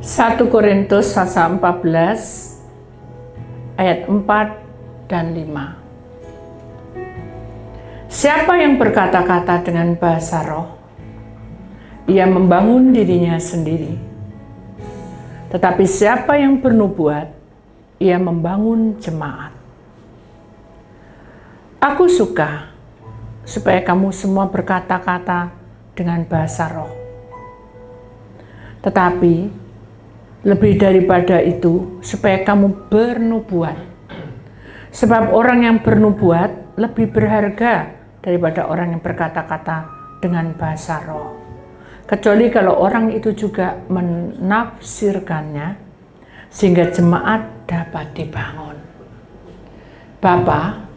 1 Korintus pasal 14 ayat 4 dan 5. Siapa yang berkata-kata dengan bahasa roh, ia membangun dirinya sendiri. Tetapi siapa yang bernubuat, ia membangun jemaat. Aku suka supaya kamu semua berkata-kata dengan bahasa roh. Tetapi lebih daripada itu, supaya kamu bernubuat. Sebab orang yang bernubuat lebih berharga daripada orang yang berkata-kata dengan bahasa roh. Kecuali kalau orang itu juga menafsirkannya, sehingga jemaat dapat dibangun. Bapa,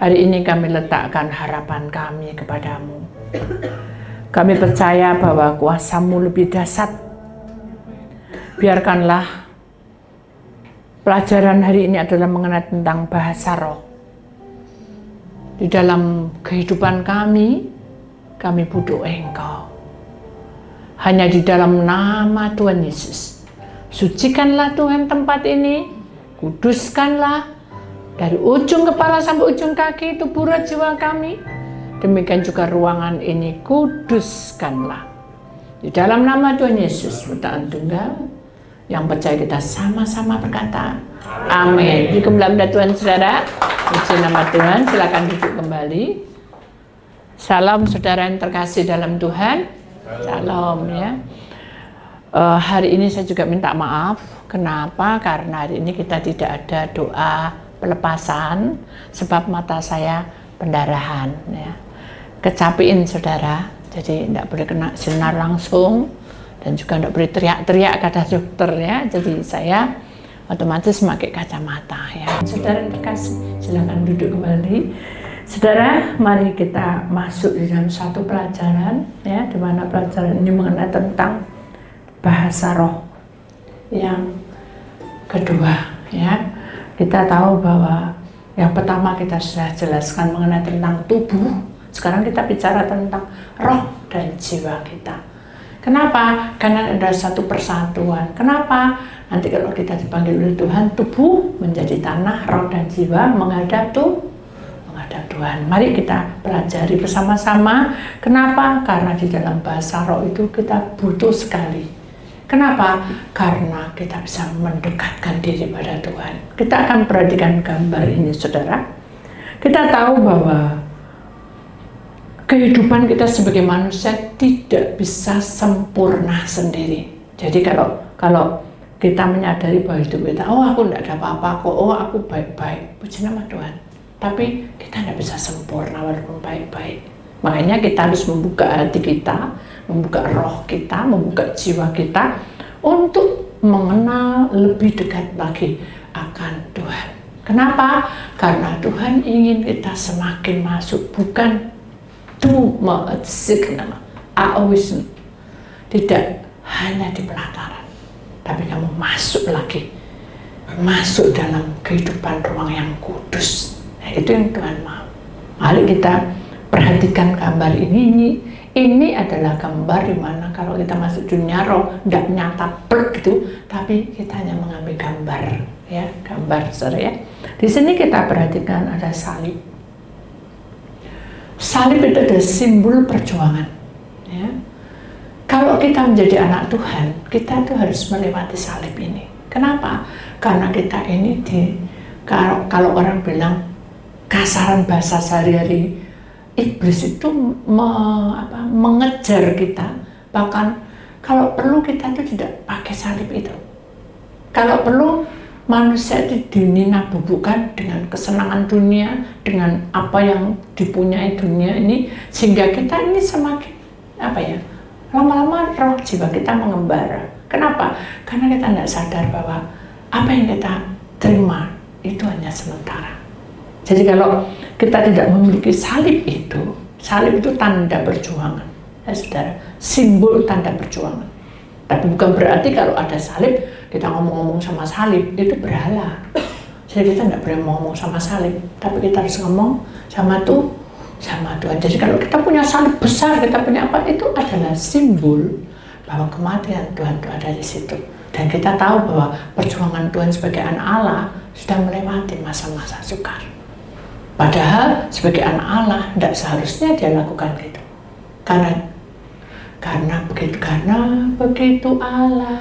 hari ini kami letakkan harapan kami kepadamu. Kami percaya bahwa kuasa-Mu lebih dahsyat. Biarkanlah pelajaran hari ini adalah mengenai tentang bahasa roh. Di dalam kehidupan kami butuh Engkau. Hanya di dalam nama Tuhan Yesus. Sucikanlah Tuhan tempat ini, kuduskanlah dari ujung kepala sampai ujung kaki tubuh roh jiwa kami. Demikian juga ruangan ini, kuduskanlah. Di dalam nama Tuhan Yesus, bertahan tunggal. Yang percaya kita sama-sama berkata, amin. Di kemuliaan Tuhan saudara, puji nama Tuhan, silakan duduk kembali. Salam saudara yang terkasih dalam Tuhan. Salam ya. Hari ini saya juga minta maaf. Kenapa? Karena hari ini kita tidak ada doa pelepasan, sebab mata saya pendarahan ya. Kecapiin saudara, jadi tidak boleh kena sinar langsung. Dan juga tidak boleh teriak-teriak kata dokter ya. Jadi saya otomatis memakai kacamata ya. Saudara yang terkasih, silakan duduk kembali. Saudara, mari kita masuk di dalam satu pelajaran ya, di mana pelajaran ini mengenai tentang bahasa roh. Yang kedua ya, kita tahu bahwa yang pertama kita sudah jelaskan mengenai tentang tubuh. Sekarang kita bicara tentang roh dan jiwa kita. Kenapa? Karena ada satu persatuan. Kenapa? Nanti kalau kita dipanggil oleh Tuhan, tubuh menjadi tanah, roh dan jiwa menghadap Tuhan. Mari kita pelajari bersama-sama. Kenapa? Karena di dalam bahasa roh itu kita butuh sekali. Kenapa? Karena kita bisa mendekatkan diri pada Tuhan. Kita akan perhatikan gambar ini, saudara. Kita tahu bahwa kehidupan kita sebagai manusia tidak bisa sempurna sendiri. Jadi kalau kita menyadari bahwa hidup kita, oh aku tidak ada apa-apa kok, oh aku baik-baik, puji nama Tuhan. Tapi kita tidak bisa sempurna walaupun baik-baik. Makanya kita harus membuka hati kita, membuka roh kita, membuka jiwa kita untuk mengenal lebih dekat lagi akan Tuhan. Kenapa? Karena Tuhan ingin kita semakin masuk, bukan tidak hanya di pelataran, tapi kamu masuk lagi, masuk dalam kehidupan ruang yang kudus. Nah, itu yang Tuhan mau. Mari kita perhatikan gambar ini. Ini adalah gambar di mana kalau kita masuk dunia roh tidak nyata gitu, tapi kita hanya mengambil gambar ya, gambar saudara ya. Di sini kita perhatikan ada salib. Salib itu adalah simbol perjuangan ya. Kalau kita menjadi anak Tuhan, kita tuh harus melewati salib ini. Kenapa? Karena kita ini kalau orang bilang kasaran bahasa sehari-hari, iblis itu mengejar kita. Bahkan kalau perlu kita tuh tidak pakai salib itu. Kalau perlu manusia itu dininabubukan dengan kesenangan dunia, dengan apa yang dipunyai dunia ini, sehingga kita ini semakin lama-lama roh jiwa kita mengembara. Kenapa? Karena kita tidak sadar bahwa apa yang kita terima itu hanya sementara. Jadi kalau kita tidak memiliki salib itu tanda perjuangan ya saudara, simbol tanda perjuangan. Tapi bukan berarti kalau ada salib kita ngomong-ngomong sama salib itu berhala. Jadi kita tidak boleh ngomong sama salib, tapi kita harus ngomong sama Tuhan. Jadi kalau kita punya salib besar, kita punya apa, itu adalah simbol bahwa kematian Tuhan itu ada di situ. Dan kita tahu bahwa perjuangan Tuhan sebagai anak Allah sudah melewati masa-masa sukar. Padahal sebagai anak Allah tidak seharusnya dia lakukan itu. Karena begitu Allah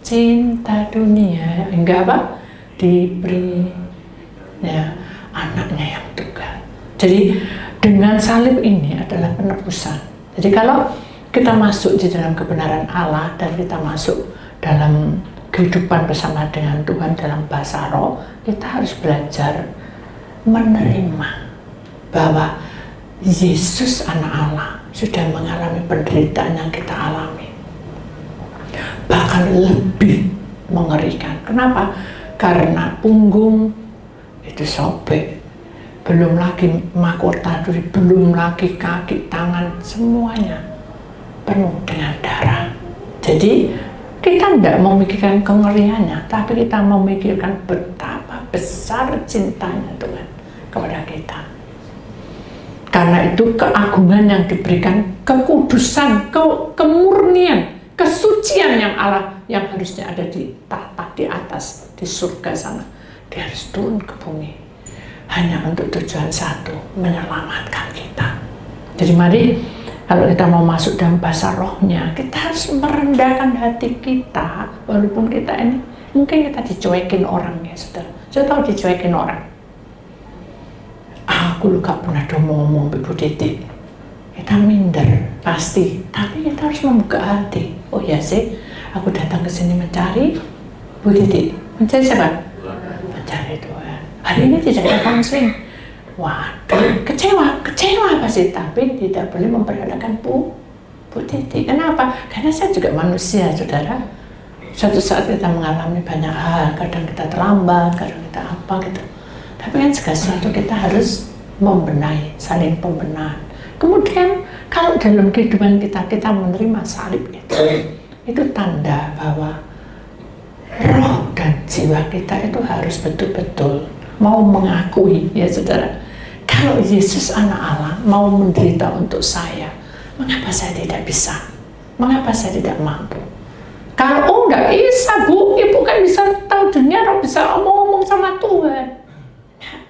cinta dunia, hingga apa? Diberi ya, anaknya yang tunggal. Jadi dengan salib ini adalah penebusan. Jadi kalau kita masuk di dalam kebenaran Allah dan kita masuk dalam kehidupan bersama dengan Tuhan dalam bahasa roh, kita harus belajar menerima bahwa Yesus anak Allah sudah mengalami penderitaan yang kita alami, bahkan lebih mengerikan. Kenapa? Karena punggung itu sobek, belum lagi mahkota duri, belum lagi kaki, tangan, semuanya penuh dengan darah. Jadi kita tidak memikirkan kengeriannya, tapi kita memikirkan betapa besar cintanya Tuhan kepada kita. Karena itu keagungan yang diberikan, kekudusan, kemurnian, kesucian yang Allah yang harusnya ada di tahta di atas, di surga sana, dia harus turun ke bumi hanya untuk tujuan satu, menyelamatkan kita. Jadi mari, kalau kita mau masuk dalam bahasa rohnya, kita harus merendahkan hati kita, walaupun kita ini mungkin kita dicuekin orang ya, saudara. Saya tahu dicuekin orang. Aku lu gak pernah ngomong Ibu Titi. Kita minder pasti, tapi kita harus membuka hati. Oh ya sih, aku datang ke sini mencari Bu Titi. Mencari siapa? Mencari Tuhan. Hari ini tidak ada konseling. Waduh, kecewa pasti, tapi tidak boleh memperhadapkan Bu Titi. Kenapa? Karena saya juga manusia, saudara. Suatu saat kita mengalami banyak hal, kadang kita terlambat, kadang kita apa gitu. Tapi kan segala sesuatu kita harus membenahi, saling pembenahan. Kemudian kalau dalam kehidupan kita menerima salib itu tanda bahwa roh dan jiwa kita itu harus betul-betul mau mengakui, ya saudara. Kalau Yesus anak Allah mau menderita untuk saya, mengapa saya tidak bisa? Mengapa saya tidak mampu? Kalau enggak bisa Bu, Ibu kan bisa tahu dunia, bisa ngomong sama Tuhan. Nah,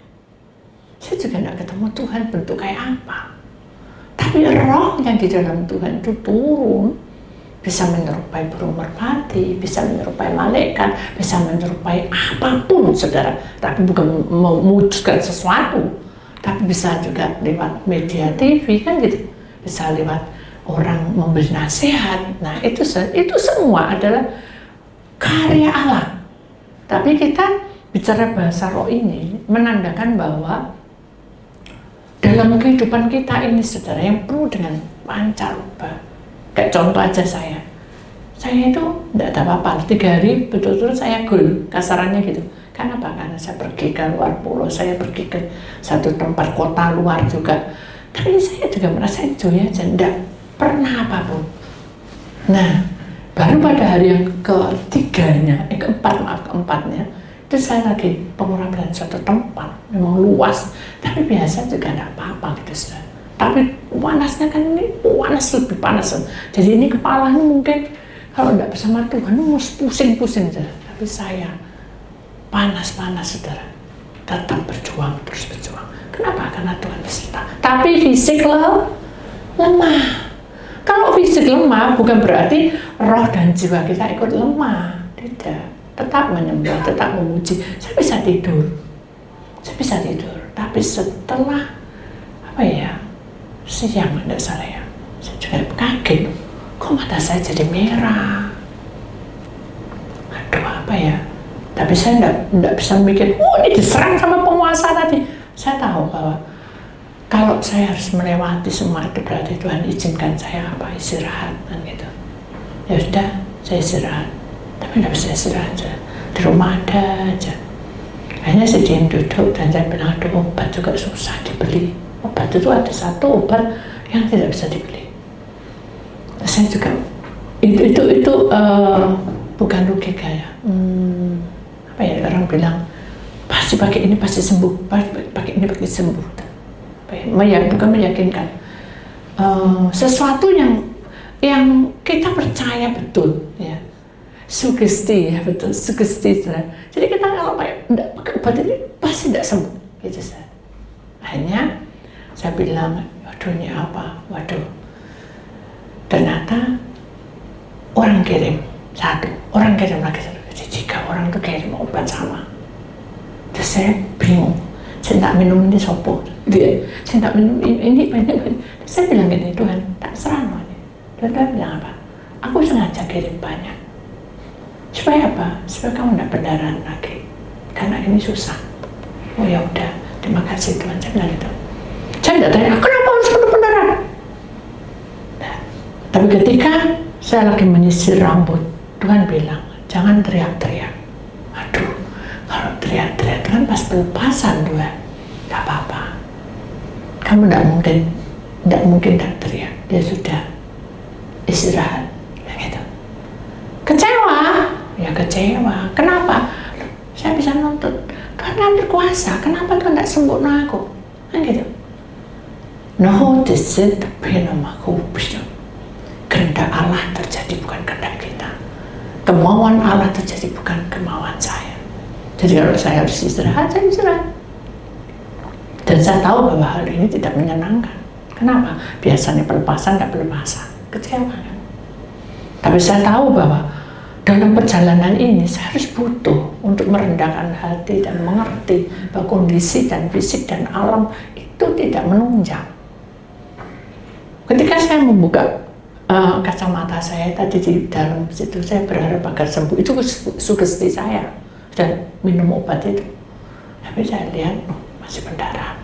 saya juga enggak ketemu Tuhan bentuk kayak apa. Tapi roh yang di dalam Tuhan itu turun, bisa menyerupai burung merpati, bisa menyerupai malaikat, bisa menyerupai apapun, saudara. Tapi bukan mewujudkan sesuatu, tapi bisa juga lewat media TV kan gitu, bisa lewat orang memberi nasihat. Nah itu semua adalah karya Allah. Tapi kita bicara bahasa roh ini menandakan bahwa dalam kehidupan kita ini, saudara, yang penuh dengan pancaroba. Kayak contoh aja saya itu tidak ada apa-apa, 3 hari betul-betul saya goal, kasarannya gitu. Kenapa? Karena saya pergi ke luar pulau, saya pergi ke satu tempat kota luar juga. Tapi saya juga merasa enjoy aja, tidak pernah apapun. Nah, baru pada hari yang keempatnya, itu saya lagi pengurapan suatu tempat, memang luas, tapi biasa juga tidak apa-apa gitu, saudara. Tapi panasnya kan ini panas, lebih panas. Jadi ini kepalanya mungkin kalau tidak bersama Tuhan mau pusing-pusing saja. Tapi saya panas-panas, saudara, tetap berjuang, terus berjuang. Kenapa? Karena Tuhan beserta. Tapi fisik lemah. Kalau fisik lemah bukan berarti roh dan jiwa kita ikut lemah. Tidak. Tetap menyembah, tetap memuji. Saya bisa tidur. Tapi setelah siang, tidak salah ya, saya juga kaget, kok mata saya jadi merah. Aduh, apa ya? Tapi saya tidak bisa mikir, ini diserang sama penguasa tadi. Saya tahu bahwa kalau saya harus melewati semua itu berarti Tuhan izinkan saya istirahat kan gitu. Ya sudah, saya istirahat. Tapi tidak bisa istirahat saja. Di rumah ada aja. Akhirnya saya diam duduk dan saya bilang, aduh, obat juga susah dibeli. Obat itu ada satu obat yang tidak bisa dibeli. Saya juga itu bukan logika ya. Orang bilang pasti pakai ini pasti sembuh, pakai ini pasti sembuh. Bukan meyakinkan. Sesuatu yang yang kita percaya betul, ya. Sugesti, ya betul, sugesti. Jadi kita kalau pakai obat ini pasti tidak sembuh, gitu saya. Akhirnya saya bilang, waduh ini apa? Waduh, ternyata orang kirim satu, orang kirim lagi satu. Jadi 3 orang itu kirim obat sama. Terus saya bingung, saya tak minum ini sopo, saya tak minum ini banyak. Saya bilang gini, Tuhan, tak serah nih. Tuhan bilang apa? Aku sengaja kirim banyak. Supaya apa? Supaya kamu tidak pendarahan lagi. Karena ini susah. Oh ya udah, terima kasih Tuhan. Saya bilang gitu. Saya tidak tanya, kenapa harus penuh pendarahan? Nah, tapi ketika saya lagi menyisir rambut, Tuhan bilang, jangan teriak-teriak. Aduh, kalau teriak-teriak kan pas pelepasan Tuhan. Tidak apa-apa. Kamu tidak mungkin tidak teriak. Dia sudah istirahat. Gitu. Kecewa? Ya kecewa. Kenapa? Saya bisa nuntut. Tuhan kan berkuasa. Kenapa Tuhan tidak sembuhkan aku? Kan gitu. No, this is the pain of my hope. Kehendak Allah terjadi bukan kehendak kita. Kemauan Allah terjadi bukan kemauan saya. Jadi kalau saya harus istirahat, saya istirahat. Dan saya tahu bahwa hal ini tidak menyenangkan. Kenapa? Biasanya pelepasan, nggak pelepasan. Kecewa kan? Tapi saya tahu bahwa dalam perjalanan ini saya harus butuh untuk merendahkan hati dan mengerti bahwa kondisi dan fisik dan alam itu tidak menunjang. Ketika saya membuka kacamata saya tadi di dalam situ, saya berharap agar sembuh. Itu sugesti saya dan minum obat itu. Tapi saya lihat masih pendarahan.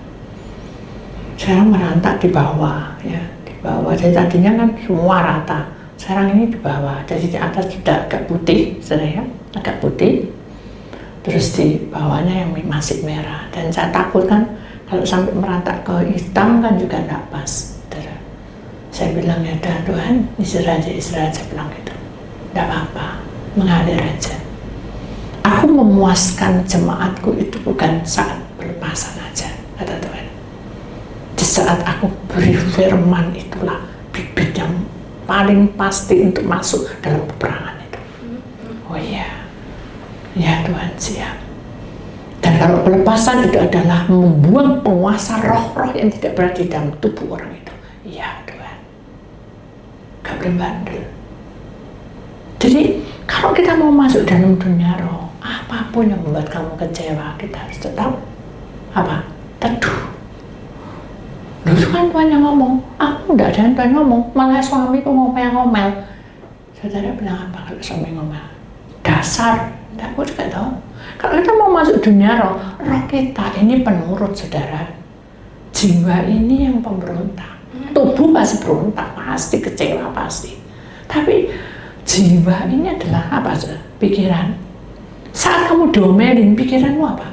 Saya merantak di bawah, ya di bawah. Jadi tadinya kan semua rata. Sekarang ini di bawah, jadi di atas sudah agak putih, saya agak putih. Terus di bawahnya yang masih merah. Dan saya takut kan kalau sampai merantak ke hitam kan juga tidak pas. Saya bilang ya Tuhan, istirahat aja, saya bilang gitu. Tidak apa-apa, mengalir aja. Aku memuaskan jemaatku itu bukan saat pelepasan aja, kata Tuhan. Di saat aku beri firman itulah bibit yang paling pasti untuk masuk dalam peperangan itu. Oh iya, ya Tuhan siap. Dan kalau pelepasan itu adalah membuang penguasa roh-roh yang tidak berada di dalam tubuh orang itu. Iya Tuhan. Gak boleh bandel. Jadi kalau kita mau masuk dalam dunia roh, apapun yang membuat kamu kecewa, kita harus tetap apa? Teduh. Dulu kan Tuhan yang ngomong, aku enggak ada Tuhan ngomong, malah suamiku ngomel-ngomel. Saudara bilang apa kalau suami ngomel? Dasar, enggak, aku juga tahu. Kalau kita mau masuk dunia roh, roh kita ini penurut saudara. Jiwa ini yang pemberontak. Tubuh pasti berontak, pasti kecewa, pasti. Tapi jiwa ini adalah apa saja? Pikiran. Saat kamu diomelin, pikiranmu apa?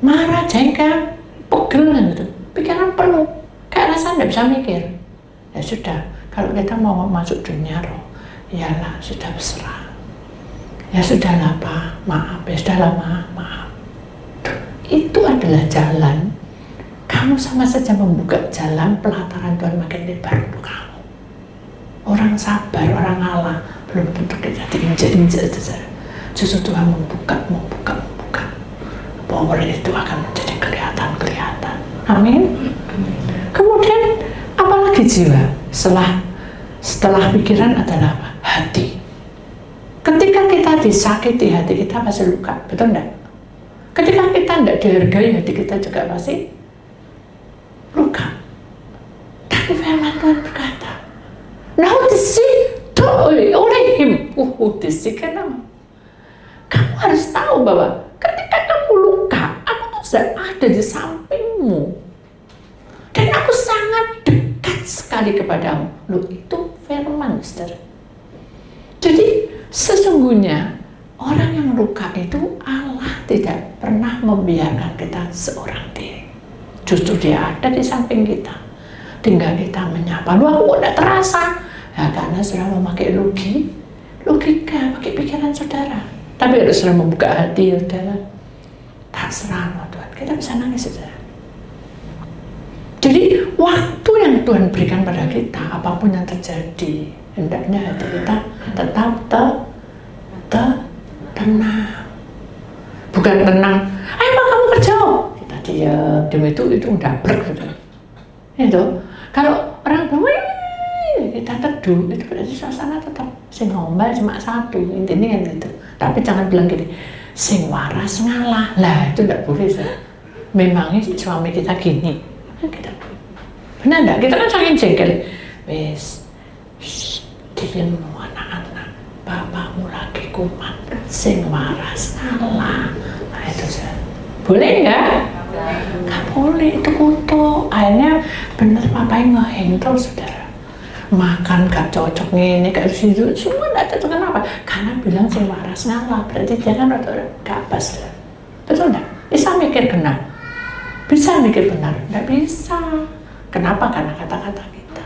Marah, jengkel, pegel gitu. Pikiran penuh, kayak rasa tidak bisa mikir. Ya sudah, kalau kita mau masuk dunia roh, iyalah sudah berserah. Ya sudahlah Pak, maaf. Ya sudahlah maaf. Itu adalah jalan. Kamu sama saja membuka jalan pelataran Tuhan makin lebar untuk kamu. Orang sabar, orang Allah belum tentu kita diinjak-injak saja. Justru Tuhan membuka. Power itu akan menjadi kelihatan. Amin. Kemudian apalagi jiwa? Setelah pikiran adalah apa? Hati. Ketika kita disakiti, hati kita pasti luka, betul enggak? Ketika kita tidak dihargai, hati kita juga pasti luka. Tapi firman Tuhan berkata, now oleh him, kenapa? Kamu harus tahu bahwa ketika kamu luka, aku tuh ada di sampingmu. Dan aku sangat dekat sekali kepadamu. Loh, itu firman, saudara. Jadi sesungguhnya orang yang luka itu Allah tidak pernah membiarkan kita seorang diri. Justru dia ada di samping kita. Tinggal kita menyapa. Loh, aku tidak terasa. Ya karena sudah memakai logika, pakai pikiran saudara. Tapi harus sudah membuka hati, saudara. Tak serah Tuhan. Kita bisa nangis, saudara. Jadi Jadi waktu yang Tuhan berikan pada kita, apapun yang terjadi, hendaknya hati kita tetap tenang. Bukan tenang, ayo Pak kamu kerja. Kita diam itu udah brek gitu. Itu kalau orang bilang kita teduh, itu berarti suasana tetap sing ngombal cuma satu, intinya kan gitu. Tapi jangan bilang gini, sing waras ngalah. Lah itu enggak boleh sih. Memangnya suami kita gini. Kita benar enggak? Kita kan saking jengkel. Wes diam anak-anak, bapakmu lagi kumat, sing waras ngalah. Nah itu sih. Boleh enggak? Nggak boleh, itu kutuk. Akhirnya bener papanya ngeheng terus, saudara. Makan gak cocok ini, gak situ, semua gak cocok. Kenapa? Karena bilang sing waras ngalah, berarti dia kan gak pas. Betul gak? Bisa mikir benar? Bisa mikir benar? Gak bisa. Kenapa? Karena kata-kata kita.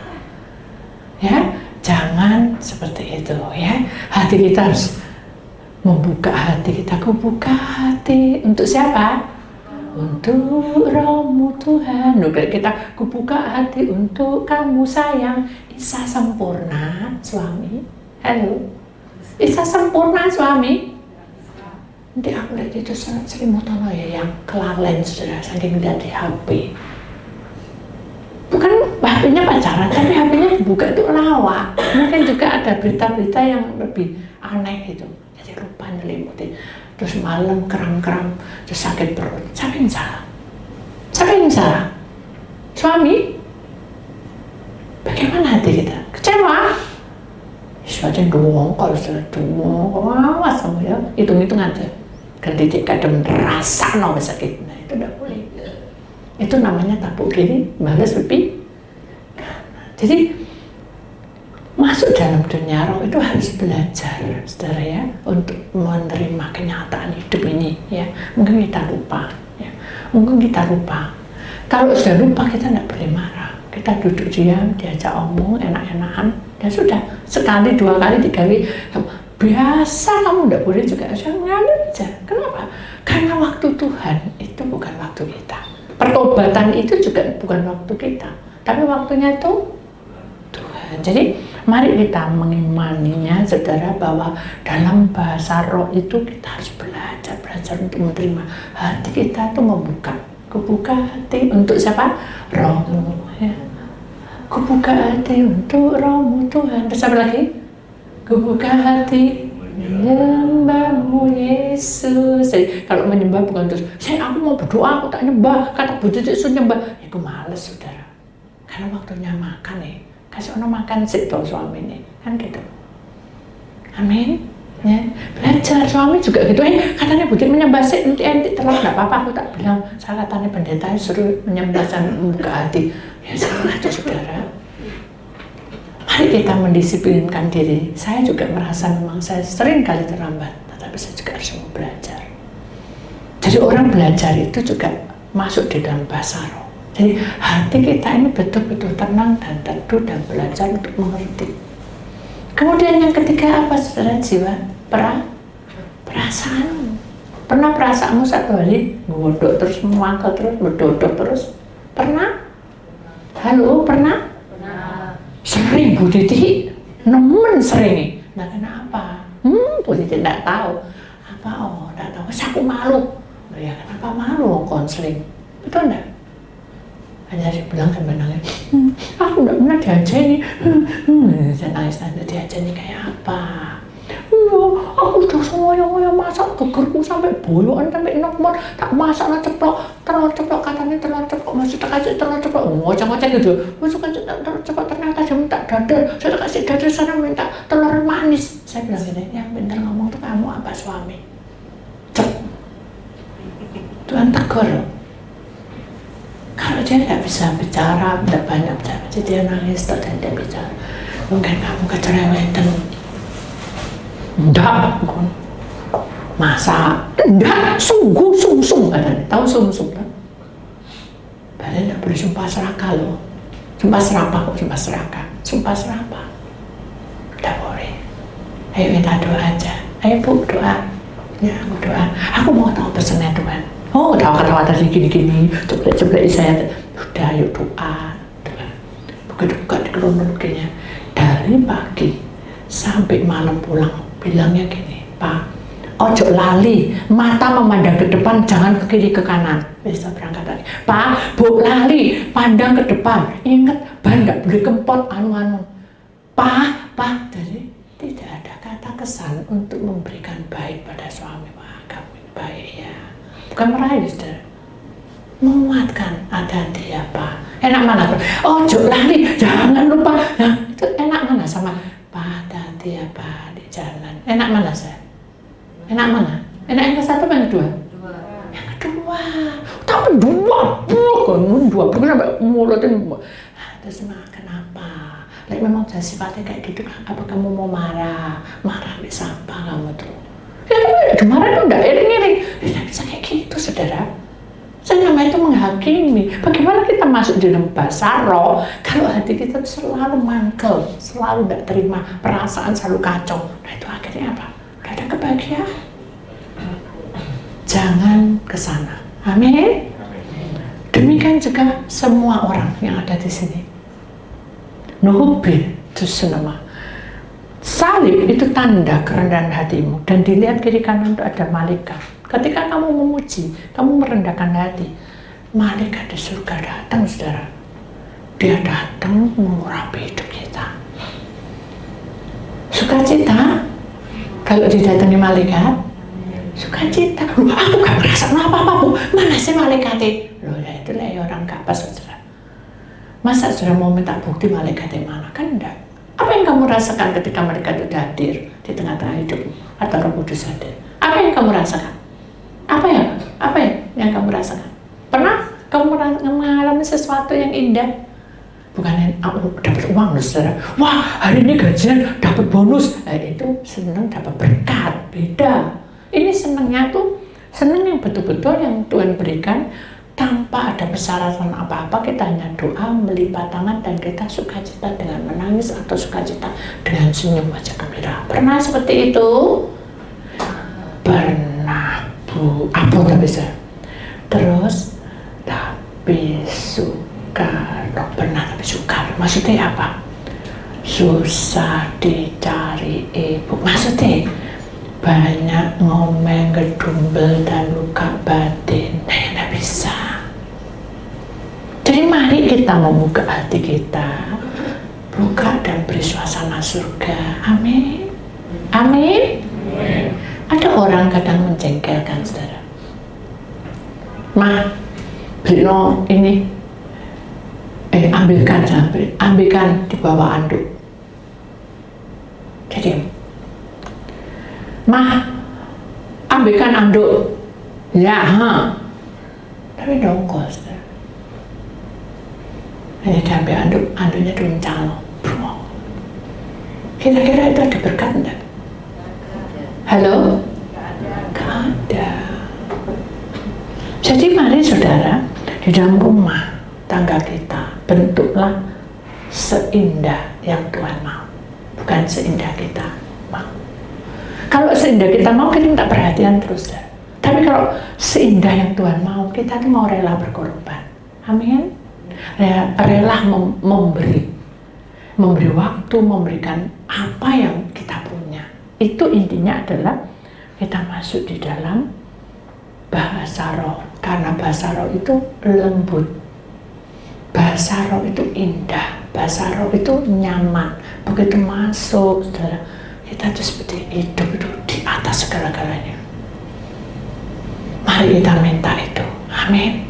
Ya, jangan seperti itu ya. Hati kita harus membuka hati kita. Kubuka hati untuk siapa? Untuk Roh-Mu Tuhan. Kita kubuka hati untuk kamu sayang. Isa sempurna suami. Halo. Isa sempurna suami. Nanti aku lihat itu selimut ya yang kelalen sudah saking lihat di HP. Bukan HP-nya pacaran, tapi HP-nya dibuka itu lawak. Mungkin juga ada berita-berita yang lebih aneh gitu. Jadi lupa nyelimutin. Terus malam kram-kram, terus sakit perut. Siapa yang salah? Siapa yang salah? Suami? Bagaimana hati kita? Kecewa? Suatu doang, kalau sudah doang, awas kamu ya. Hitung-hitung aja. Ganti kadang rasa no sakit. Nah itu tidak boleh. Itu namanya tapuk kiri, balas lebih. Jadi masuk dalam dunia roh itu harus belajar, saudara ya, untuk menerima kenyataan hidup ini ya. Mungkin kita lupa ya. Mungkin kita lupa. Kalau sudah lupa kita tidak boleh marah. Kita duduk diam, diajak omong enak-enakan, ya sudah. Sekali, dua kali, tiga kali biasa, kamu tidak boleh juga ngalir aja. Kenapa? Karena waktu Tuhan itu bukan waktu kita. Pertobatan itu juga bukan waktu kita, tapi waktunya itu Tuhan. Jadi mari kita mengimaninya, saudara, bahwa dalam bahasa roh itu kita harus belajar untuk menerima. Hati kita itu kubuka hati untuk siapa? Roh-Mu ya. Kubuka hati untuk Roh-Mu Tuhan. Terus apa lagi? Kubuka hati menyembah-Mu Yesus. Jadi kalau menyembah bukan terus, aku mau berdoa, aku tak nyembah, kata Bu Yesus nyembah. Ya aku males, saudara. Karena waktunya makan nih. Kasih orang makan sih tuh suami nih, kan gitu. Amin. Ya, belajar suami juga gitu. Katanya Budi menyembah sih, nanti terus nggak apa-apa, aku tak bilang. Saya katanya pendeta suruh menyembah dan membuka hati. Ya salah tuh, saudara. Mari kita mendisiplinkan diri. Saya juga merasa memang saya sering kali terlambat, tetapi saya juga harus mau belajar. Jadi orang belajar itu juga masuk di dalam bahasa roh. Jadi hati kita ini betul-betul tenang dan teduh dan belajar untuk mengerti. Kemudian yang ketiga apa, saudara? Jiwa, perasaan. Pernah perasaanmu satu hari ngodok terus, mewangkel terus, berdodok terus? Pernah? Halo, pernah? Pernah. Sering Bu Titi, nemen sering. Nah kenapa? Bu Titi tidak tahu. Apa? Oh, tidak tahu. Aku malu. Ya kenapa malu? Konseling. Betul enggak? Hanya dia bilang sampai nangis, aku nggak pernah diajeni. Saya nangis nanti diajeni kayak apa? Aku udah semuanya masak gegerku sampai boyokan sampai nomor, tak masak lah telur ceplok katanya telur ceplok, masih tak kasih telur ceplok, ngoceh-ngoceh gitu. Masuk kasih telur ceplok, ternyata dia minta dadar, saya tak kasih dadar, sana minta telur manis. Saya bilang gini, yang pintar ngomong tuh kamu apa suami? Cep. Tuhan tegur. Kalau dia nggak bisa bicara, tidak banyak bicara, jadi dia nangis dan dia bicara. Mungkin kamu kecerewetan. Enggak, masa? Enggak, sungguh sungsung. Tahu sungsung kan? Padahal tidak boleh sumpah serakah loh. Sumpah serapah kok, sumpah serakah. Sumpah serapah. Tidak boleh. Ayo minta doa aja. Ayo Bu, doa. Ya, aku doa. Aku mau tahu pesannya Tuhan. Oh, ketawa-ketawa tadi gini-gini, ceplek-ceplek saya. Udah yuk doa. Begitu buka di kerunut kayaknya, dari pagi sampai malam pulang bilangnya gini, Pak, ojo lali, mata memandang ke depan, jangan ke kiri ke kanan. Bisa berangkat lagi. Pak, bu lali, pandang ke depan, ingat ban nggak boleh kempot anu-anu. Pak, jadi tidak ada kata kesan untuk memberikan baik pada suami. Wah, kamu baik ya, bukan merayu, saudara. Menguatkan, hati-hati ya Pak. Enak mana? Ojo lali, jangan lupa. Nah, itu enak mana sama Pak, hati-hati ya Pak di jalan. Enak mana saya? Enak mana? Enak yang ke satu apa yang kedua? Yang kedua. Tapi dua sampai mulutnya. Nah, terus kenapa? Like memang sifatnya kayak gitu. Apa kamu mau marah? Marah bisa apa kamu tuh? Ya kemarin udah iring-iring. Tidak bisa kayak gitu, saudara. Saya namanya itu menghakimi. Bagaimana kita masuk di dalam bahasa roh kalau hati kita selalu mangkel, selalu tidak terima, perasaan selalu kacau. Nah itu akhirnya apa? Tidak ada kebahagiaan. Jangan ke sana. Amin. Demikian juga semua orang yang ada di sini. Nuhubin itu senama. Salib itu tanda kerendahan hatimu, dan dilihat kiri kanan itu ada malaikat. Ketika kamu memuji, kamu merendahkan hati, malaikat di surga datang, saudara. Dia datang mengurapi hidup kita. Sukacita, kalau didatangi malaikat, sukacita. Loh, aku gak merasa apa-apa, Bu. Mana sih malaikatnya? Loh, ya itulah ya orang gak pas, saudara. Masa saudara mau minta bukti malaikatnya mana? Kan enggak. Apa yang kamu rasakan ketika malaikat itu hadir di tengah-tengah hidupmu atau Roh Kudus hadir? Apa yang kamu rasakan? Apa yang kamu rasakan? Pernah kamu mengalami sesuatu yang indah? Bukan aku dapat uang loh, saudara. Wah, hari ini gajian dapat bonus. Nah, itu senang dapat berkat. Beda. Ini senangnya tuh senang yang betul-betul yang Tuhan berikan tanpa ada persyaratan apa-apa. Kita hanya doa, melipat tangan, dan kita sukacita dengan menangis atau sukacita dengan senyum wajah gembira. Pernah seperti itu? Pernah, Bu. Apa tak bisa? Terus, tapi suka. Pernah tapi suka. Maksudnya apa? Susah dicari ibu. Maksudnya banyak ngomong, gedumbel, dan luka batin. Nah, tidak bisa. Jadi mari kita membuka hati kita, buka dan beri suasana surga. Amin. Amin. Ada orang kadang menjengkelkan, saudara. Ma, beli no ini, ambilkan di bawah anduk. Jadi, Ma, ambilkan anduk. Ya, tapi dongkol, saudara. Hanya diambil anduk, anduknya diuncang. Kira-kira itu ada berkat enggak? Halo? Gak ada. Jadi mari saudara, di dalam rumah tangga kita, bentuklah seindah yang Tuhan mau, bukan seindah kita mau. Kalau seindah kita mau, kita minta perhatian terus. Tapi kalau seindah yang Tuhan mau, kita tuh mau rela berkorban. Amin. Rela memberi waktu, memberikan apa yang kita punya. Itu intinya adalah kita masuk di dalam bahasa roh. Karena bahasa roh itu lembut, bahasa roh itu indah, bahasa roh itu nyaman. Begitu masuk, saudara, kita tuh seperti hidup itu di atas segala-galanya. Mari kita minta itu. Amin.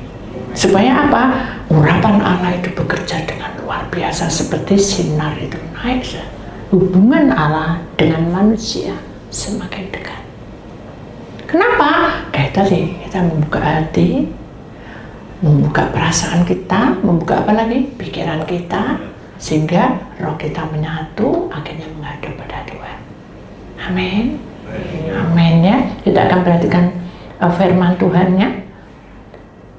Supaya apa? Urapan Allah itu bekerja dengan luar biasa, seperti sinar itu naik. Hubungan Allah dengan manusia semakin dekat. Kenapa? Kayak tadi, kita membuka hati, membuka perasaan kita, membuka apa lagi? Pikiran kita, sehingga roh kita menyatu, akhirnya menghadap pada Tuhan. Amin. Amin ya. Kita akan perhatikan firman Tuhannya.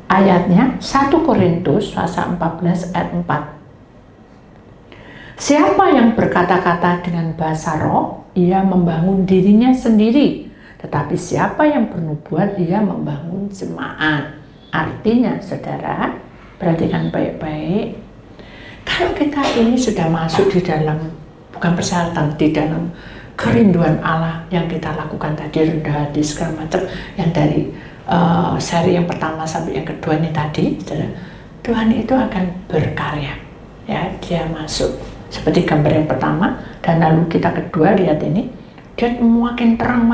Ayatnya 1 Korintus pasal 14 ayat 4. Siapa yang berkata-kata dengan bahasa roh, ia membangun dirinya sendiri. Tetapi siapa yang bernubuat, ia membangun jemaat. Artinya, saudara, perhatikan baik-baik. Kalau kita ini sudah masuk di dalam, bukan persyaratan, di dalam kerinduan Allah yang kita lakukan tadi, rendah hati segala macam, yang dari seri yang pertama sampai yang kedua ini tadi, Tuhan itu akan berkarya, ya. Dia masuk seperti gambar yang pertama, dan lalu kita kedua lihat ini, dia makin terang.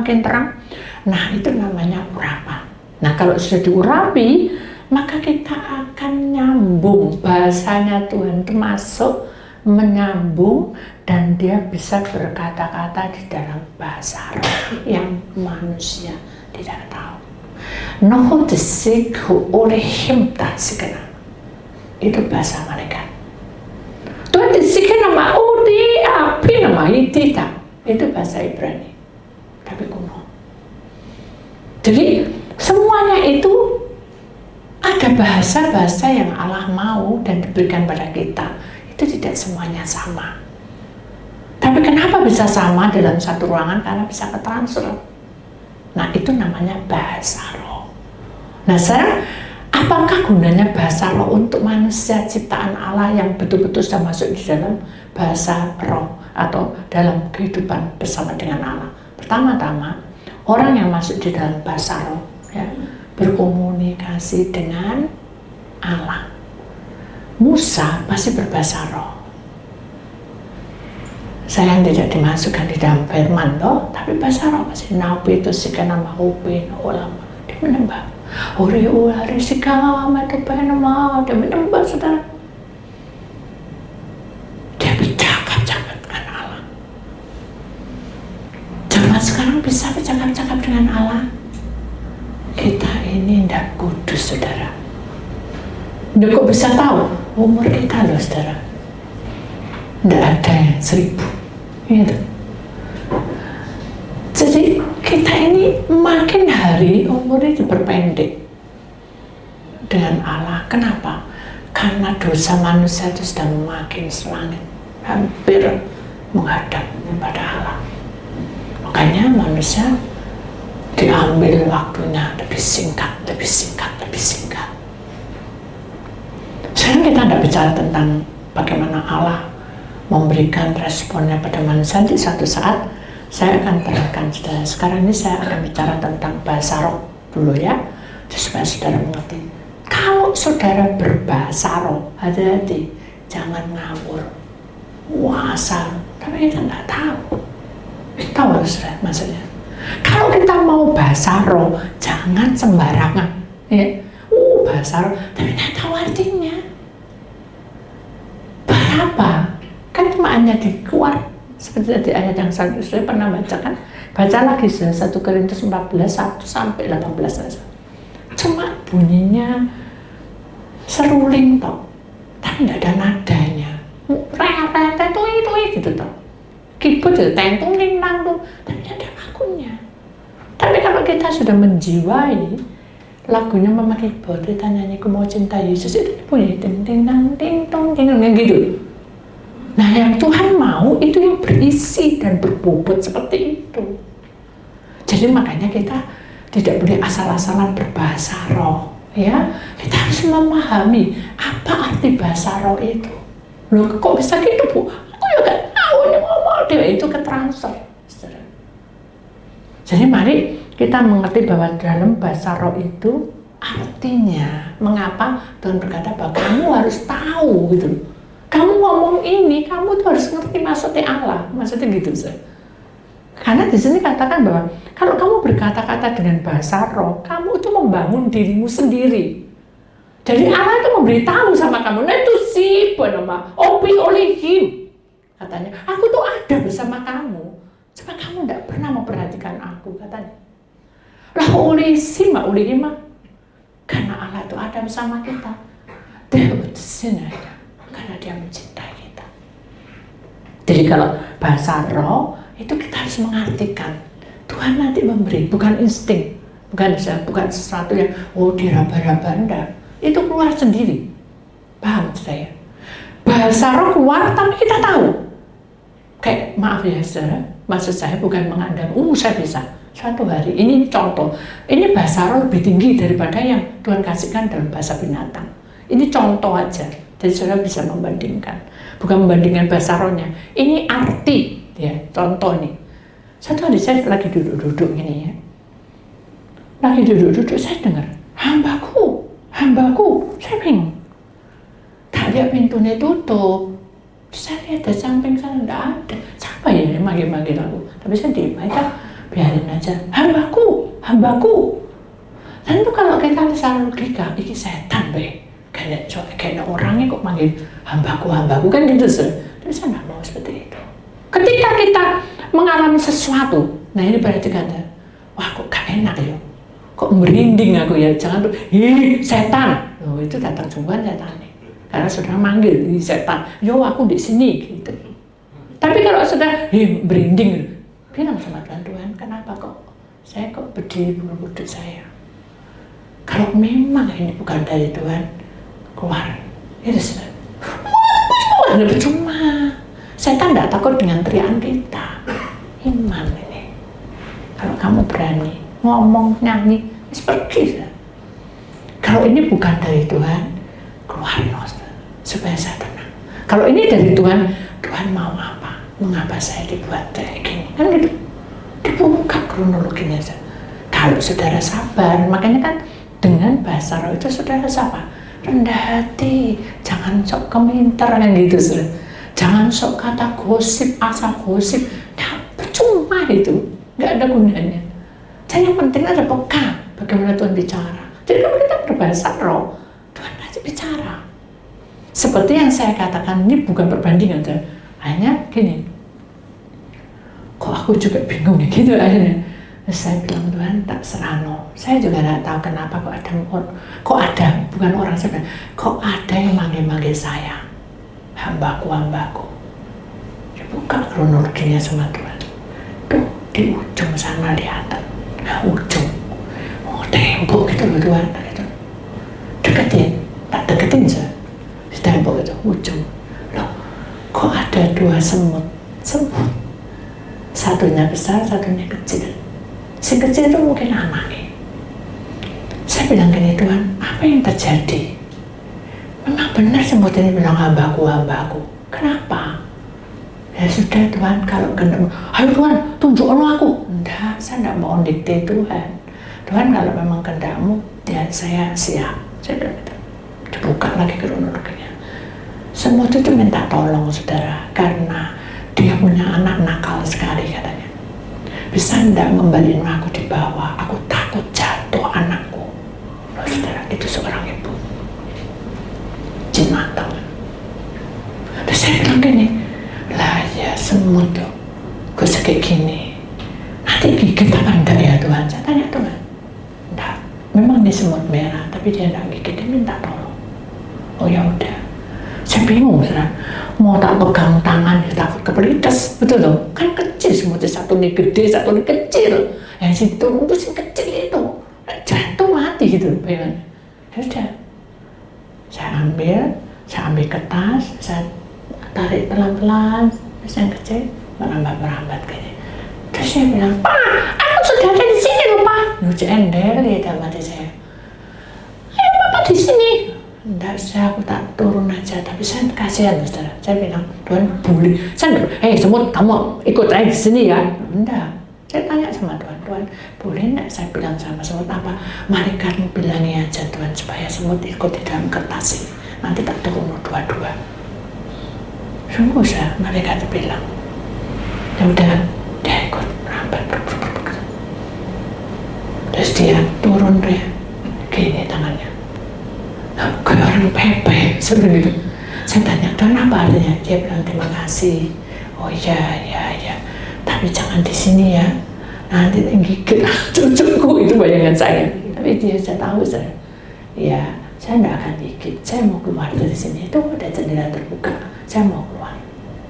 Nah, itu namanya urapan. Nah, kalau sudah diurapi, maka kita akan nyambung. Bahasanya Tuhan itu masuk, menyambung, dan dia bisa berkata-kata di dalam bahasa roh yang manusia tidak tahu. Nohotisik oleh himta sikana. Itu bahasa malaikat. Tuhan disikin nama Udi, api nama Hitita. Itu bahasa Ibrani, tapi kuno. Jadi semuanya itu ada bahasa-bahasa yang Allah mau dan diberikan pada kita. Itu tidak semuanya sama. Tapi kenapa bisa sama dalam satu ruangan? Karena bisa ketransfer. Nah, itu namanya bahasa roh. Nah, sekarang apakah gunanya bahasa roh untuk manusia ciptaan Allah yang betul-betul sudah masuk di dalam bahasa roh atau dalam kehidupan bersama dengan Allah? Pertama-tama, orang yang masuk di dalam bahasa roh, ya, berkomunikasi dengan Allah. Musa pasti berbahasa roh. Saya tidak dimasukkan di dalam firman toh, tapi bahasa roh pasti. Nabi itu sikana mahupin ulama, dia menembak. Uri ulari sikama itu penama, dia menembak, saudara. Dia bercakap-cakap dengan Allah. Zaman sekarang bisa bercakap-cakap dengan Allah. Kita ini tidak kudus, saudara. Dia kok bisa tahu umur kita loh, saudara. Tidak ada yang 1000 gitu. Jadi kita ini makin hari umurnya diperpendek dengan Allah. Kenapa? Karena dosa manusia itu sudah makin selangit, hampir menghadap kepada Allah. Makanya manusia diambil waktunya lebih singkat. Sekarang kita tidak bicara tentang bagaimana Allah memberikan responnya pada manusia. Di suatu saat saya akan terangkan, saudara. Sekarang ini saya akan bicara tentang bahasa roh dulu, ya, supaya saudara mengerti. Kalau saudara berbahasa roh, hati-hati, jangan ngawur, asal, tapi kita tidak tahu. Tahu, saudara, maksudnya. Kalau kita mau bahasa roh, jangan sembarangan, ya. Bahasa roh, tapi tidak tahu artinya. Berapa? Kan cuma hanya dikeluar seperti tadi ayat yang saya pernah baca, kan, baca lagi 1 Korintus 14 1 sampai 18. Cuma bunyinya seruling toh, tapi tidak ada nadanya, gitu toh, keyboard jadi tentung nang tuh, tapi tidak ada lagunya. Tapi kalau kita sudah menjiwai lagunya Mama Keyboard, kita nyanyi Ku Mau Cinta Yesus, itu bunyi ting ting nang ting tong ting gitu. Nah, yang Tuhan mau itu yang berisi dan berbobot seperti itu. Jadi makanya kita tidak boleh asal-asalan berbahasa roh, ya. Kita harus memahami apa arti bahasa roh itu. Loh, kok bisa gitu, Bu? Aku juga gak tahu, ini ngomong dia itu ketransfer. Jadi mari kita mengerti bahwa dalam bahasa roh itu artinya mengapa Tuhan berkata bahwa kamu harus tahu gitu. Kamu ngomong ini, kamu tuh harus ngerti maksudnya Allah, maksudnya gitu, saya. Karena di sini katakan bahwa kalau kamu berkata-kata dengan bahasa roh, kamu itu membangun dirimu sendiri. Jadi Allah itu memberitahu sama kamu, nah itu sih, nama opi olehim, katanya, aku tuh ada bersama kamu, cuma kamu tidak pernah memperhatikan aku, katanya. Lah oleh olehim, karena Allah itu ada bersama kita, dia bersini ada. Karena dia mencintai kita. Jadi kalau bahasa roh itu kita harus mengartikan Tuhan nanti memberi, bukan insting, bukan sesuatu yang diraba-raba, enggak. Itu keluar sendiri. Paham saya? Bahasa roh keluar tapi kita tahu. Kayak maaf ya saudara, maksud saya bukan mengandang, saya bisa. Suatu hari, ini contoh, ini bahasa roh lebih tinggi daripada yang Tuhan kasihkan dalam bahasa binatang. Ini contoh aja, jadi saudara bisa membandingkan. Bukan membandingkan bahasa rohnya, ini arti ya, contoh nih. Satu hari saya lagi duduk-duduk gini ya, lagi duduk-duduk saya dengar, hambaku, hambaku, saya bingung. Tak lihat pintunya tutup, saya lihat dari samping sana tidak ada. Siapa ya yang manggil-manggil aku? Tapi saya diem aja, biarin aja. Hambaku, hambaku. Dan itu kalau kita secara logika, ini setan be. Kayak orangnya kok manggil hambaku, hambaku kan gitu sih. Tapi saya nggak mau seperti itu. Ketika kita mengalami sesuatu, nah ini berarti kata, wah kok gak enak ya, kok merinding aku ya, jangan tuh, ih setan. Oh, itu datang sungguhan setan nih. Karena sudah manggil ih setan, yo aku di sini gitu. Tapi kalau sudah merinding, bilang sama Tuhan, kenapa kok saya kok berdiri bulu-bulu saya? Kalau memang ini bukan dari Tuhan, keluar. Itu sudah. Wah, percuma. Setan tidak takut dengan teriakan kita. Iman ini. Kalau kamu berani ngomong, nyanyi, pergi. Kalau ini bukan dari Tuhan, keluar supaya saya tenang. Kalau ini dari Tuhan, Tuhan mau apa? Mengapa saya dibuat kayak gini? Kan gitu. Dibuka kronologinya. Kalau saudara sabar, makanya kan dengan bahasa roh itu saudara sabar. Rendah hati, jangan sok komentar kan gitu saudara. Jangan sok kata gosip, asal gosip, nah, percuma itu, nggak ada gunanya. Jadi yang penting ada peka bagaimana Tuhan bicara. Jadi kalau kita berbahasa roh, Tuhan pasti bicara. Seperti yang saya katakan, ini bukan perbandingan, hanya gini. Kok aku juga bingung ya gitu akhirnya. Terus saya bilang, Tuhan tak serano. Saya juga nggak tahu kenapa kok ada, bukan orang sebenarnya, kok ada yang manggil-manggil saya. Hambaku, hambaku. Dibuka kronologinya sama Tuhan. Tuh, di ujung sana lihat. Nah, ujung. Oh, tembok gitu loh Tuhan. Gitu. Deketin. Tak deketin saja. Di tembok itu, ujung. Loh, kok ada dua semut? Semut. Satunya besar, satunya kecil. Si kecil itu mungkin anaknya. Saya bilang gini, Tuhan, apa yang terjadi? Memang benar semut ini bilang hambaku, hambaku. Kenapa? Ya sudah Tuhan, kalau kena, ayo Tuhan, tunjukkan aku. Enggak, saya enggak mau dikte Tuhan. Tuhan kalau memang kehendakmu, ya saya siap. Saya bilang gitu. Dibuka lagi kronologinya. Semut itu minta tolong saudara, karena dia punya anak nakal sekali katanya. Bisa enggak ngembaliin aku di bawah? Aku takut jatuh anakku. Loh saudara, itu seorang ibu. Jin matang. Terus saya bilang gini, lah ya semut tuh, kok kayak gini, nanti gigit apa enggak ya Tuhan? Saya tanya Tuhan, enggak, memang dia semut merah, tapi dia enggak gigit, dia minta tolong. Oh ya udah, saya bingung saudara, mau tak pegang tangan, ya takut kepelites, betul dong? Kan kecil semutnya, satu nih gede, satu nih kecil, yang situ itu si kecil itu, jatuh mati gitu, bayangan. Ya udah. Saya ambil kertas, saya tarik pelan-pelan, terus yang kecil merambat-merambat kayak. Terus saya bilang, Pak, aku sudah ada di sini loh Pak. Lucu endel ya dalam hati saya. Ayo Bapak di sini. Enggak, aku tak turun aja, tapi saya kasihan saudara. Saya bilang, Tuhan boleh. Saya bilang, semut kamu ikut aja di sini ya. Enggak. Saya tanya sama Tuhan, Tuhan boleh enggak saya bilang sama semut apa? Malaikatmu bilangi aja Tuhan supaya semut ikut di dalam kertas ini. Nanti tak turun dua-dua. Sungguh saya, malaikat bilang. Ya udah, dia ikut rambat. Terus dia turun dia, gini tangannya. Kayak orang pepe, seperti itu. Saya tanya, Tuhan apa artinya? Dia bilang terima kasih. Oh iya. Tapi jangan di sini ya, nanti gigit cucuku, itu bayangan saya. Tapi dia saya tahu saya, ya saya tidak akan gigit. Saya mau keluar dari sini. Itu ada jendela terbuka. Saya mau keluar.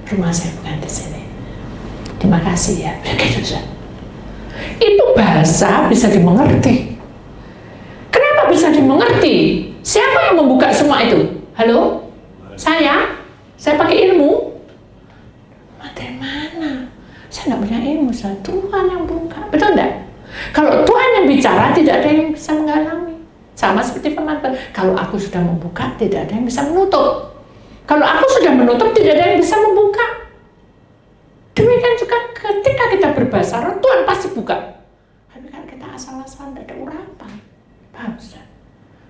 Rumah saya bukan di sini. Terima kasih ya. Begitu saja. Itu bahasa bisa dimengerti. Kenapa bisa dimengerti? Siapa yang membuka semua itu? Halo? Saya pakai ilmu. Dari mana? Saya tidak punya ilmu, Tuhan yang buka. Betul enggak? Kalau Tuhan yang bicara, tidak ada yang bisa menghalangi. Sama seperti firman Tuhan, kalau aku sudah membuka, tidak ada yang bisa menutup. Kalau aku sudah menutup, tidak ada yang bisa membuka. Demikian juga ketika kita berbahasa roh, Tuhan pasti buka. Tapi kalau kita asal-asalan, tidak ada urapan. Paham, Saudara?